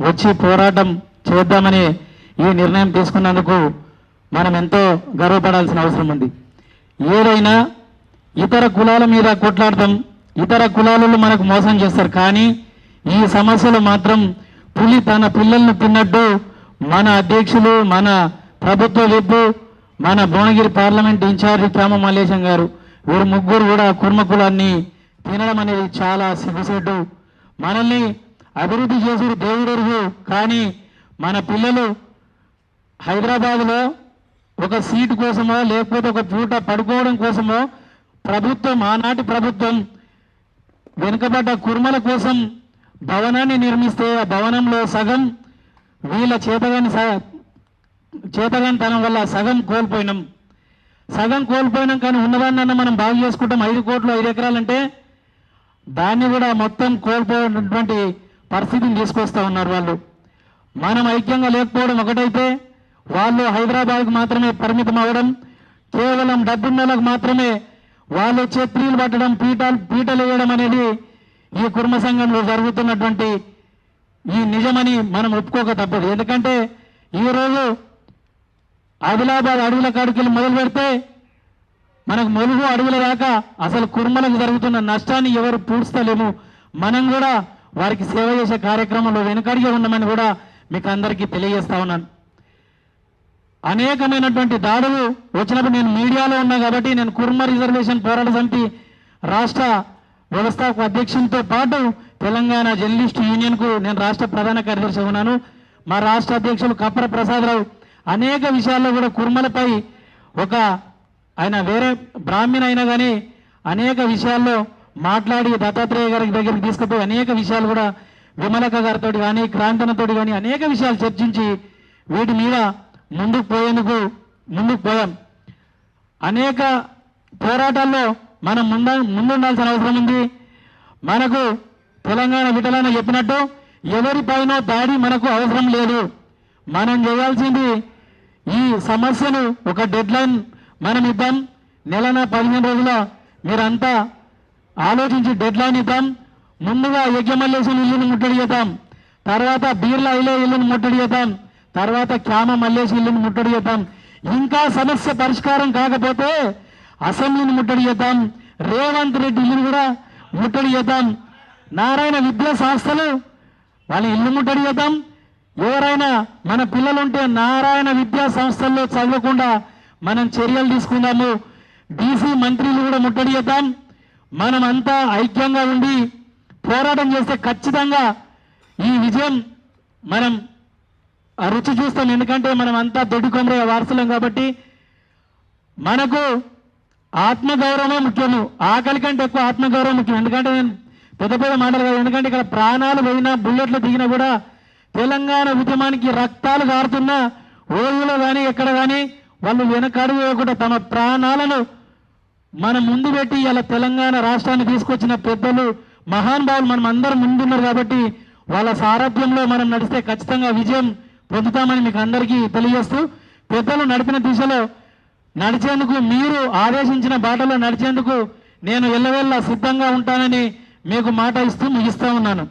వచ్చి పోరాటం చేద్దామని ఈ నిర్ణయం తీసుకున్నందుకు మనం ఎంతో గర్వపడాల్సిన అవసరం ఉంది. ఏదైనా ఇతర కులాల మీద కొట్లాడతాం, ఇతర కులాలలో మనకు మోసం చేస్తారు, కానీ ఈ సమస్యలు మాత్రం పులి తన పిల్లలను తిన్నట్టు మన అధ్యక్షులు, మన ప్రభుత్వ విప్, మన భువనగిరి పార్లమెంట్ ఇన్ఛార్జి క్యామ మల్లేశం గారు, వీరు ముగ్గురు కూడా కుర్మ కులాన్ని తినడం అనేది చాలా సిగ్గుసేటు. మనల్ని అభివృద్ధి చేసుడు దేవుడెరుగు, కానీ మన పిల్లలు హైదరాబాద్లో ఒక సీటు కోసమో లేకపోతే ఒక పూట పడుకోవడం కోసమో ప్రభుత్వం, ఆనాటి ప్రభుత్వం వెనుకబడ్డ కుర్మల కోసం భవనాన్ని నిర్మిస్తే ఆ భవనంలో సగం వీళ్ళ చేతగానితనం వల్ల సగం కోల్పోయినాం. కానీ ఉన్నదాన్నన్నా మనం బాగు చేసుకుంటాం. 5 కోట్లు 5 ఎకరాలంటే దాన్ని కూడా మొత్తం కోల్పోయినటువంటి పరిస్థితిని తీసుకొస్తా ఉన్నారు వాళ్ళు. మనం ఐక్యంగా లేకపోవడం ఒకటైతే, వాళ్ళు హైదరాబాద్కు మాత్రమే పరిమితం అవ్వడం, కేవలం డబ్బున్నలకు మాత్రమే వాళ్ళు ఛత్రీలు పట్టడం, పీటలు వేయడం అనేది ఈ కుర్మ సంఘంలో జరుగుతున్నటువంటి ఈ నిజమని మనం ఒప్పుకోక తప్పదు. ఎందుకంటే ఈరోజు ఆదిలాబాద్ అడవుల కాడికి మొదలు పెడితే మనకు మొలుగు అడవుల దాకా అసలు కుర్మలకు జరుగుతున్న నష్టాన్ని ఎవరు పూడ్చలేము. మనం కూడా వారికి సేవ చేసే కార్యక్రమంలో వెనుకడిగా ఉన్నామని కూడా మీకు అందరికీ తెలియజేస్తా ఉన్నాను. అనేకమైనటువంటి దాడులు వచ్చినప్పుడు నేను మీడియాలో ఉన్నా కాబట్టి నేను కుర్మ రిజర్వేషన్ పోరాట సమితి రాష్ట్ర వ్యవస్థాపక అధ్యక్షునితో పాటు తెలంగాణ జర్నలిస్ట్ యూనియన్కు నేను రాష్ట్ర ప్రధాన కార్యదర్శి ఉన్నాను. మా రాష్ట్ర అధ్యక్షులు కప్పర ప్రసాదరావు అనేక విషయాల్లో కూడా కుర్మలపై ఆయన వేరే బ్రాహ్మణ అయినా కానీ అనేక విషయాల్లో మాట్లాడి దత్తాత్రేయ గారి దగ్గరికి తీసుకుపోయి అనేక విషయాలు కూడా విమలక గారితో కానీ క్రాంతనతో కానీ అనేక విషయాలు చర్చించి వీటి మీద ముందుకు పోయాం. అనేక పోరాటాల్లో మనం ముందుండాల్సిన అవసరం ఉంది. మనకు తెలంగాణ విటలన చెప్పినట్టు ఎవరిపైన దాడి మనకు అవసరం లేదు. మనం చేయాల్సింది ఈ సమస్యను ఒక డెడ్లైన్ మనం ఇద్దాం. నెలన 15 రోజుల మీరంతా ఆలోచించి డెడ్లైన్ ఇద్దాం. ముందుగా యజ్ఞమల్లేశ్వరం ఇల్లును ముట్టడి చేద్దాం, తర్వాత బీర్ల ఐలే ఇల్లును ముట్టడి చేద్దాం, తర్వాత క్యామ మల్లేశ్వరం ఇల్లును ముట్టడి చేద్దాం. ఇంకా సమస్య పరిష్కారం కాకపోతే అసెంబ్లీని ముట్టడి చేద్దాం, రేవంత్ రెడ్డి ఇల్లును కూడా ముట్టడి చేద్దాం, నారాయణ విద్యా సంస్థలు వాళ్ళ ఇల్లు ముట్టడి చేద్దాం. ఎవరైనా మన పిల్లలుంటే నారాయణ విద్యా సంస్థల్లో చదవకుండా మనం చర్యలు తీసుకుందాము. బీసీ మంత్రులు కూడా ముట్టడి చేద్దాం. మనం అంతా ఐక్యంగా ఉండి పోరాటం చేస్తే ఖచ్చితంగా ఈ విజయం మనం రుచి చూస్తాం. ఎందుకంటే మనం అంతా దొడ్డికొమరే వారసులం కాబట్టి మనకు ఆత్మగౌరవమే ముఖ్యము. ఆకలి కంటే ఎక్కువ ఆత్మగౌరవం ముఖ్యం. ఎందుకంటే నేను పెద్ద మాటలు కాదు, ఎందుకంటే ఇక్కడ ప్రాణాలు పోయినా బుల్లెట్లు దిగినా కూడా తెలంగాణ ఉద్యమానికి రక్తాలు కారుతున్నా ఓయూలో కానీ ఎక్కడ కానీ వాళ్ళు వెనకడుగు వేయకుండా తమ ప్రాణాలను మన ముందు పెట్టి ఇలా తెలంగాణ రాష్ట్రాన్ని తీసుకొచ్చిన పెద్దలు మహానుభావులు మనం అందరం ముందున్నారు కాబట్టి వాళ్ళ సారథ్యంలో మనం నడిస్తే ఖచ్చితంగా విజయం పొందుతామని మీకు అందరికీ తెలియజేస్తూ, పెద్దలు నడిపిన దిశలో నడిచేందుకు, మీరు ఆదేశించిన బాటలో నడిచేందుకు నేను ఎల్లవెల్లా సిద్ధంగా ఉంటానని మీకు మాట ఇస్తూ ముగిస్తా ఉన్నాను.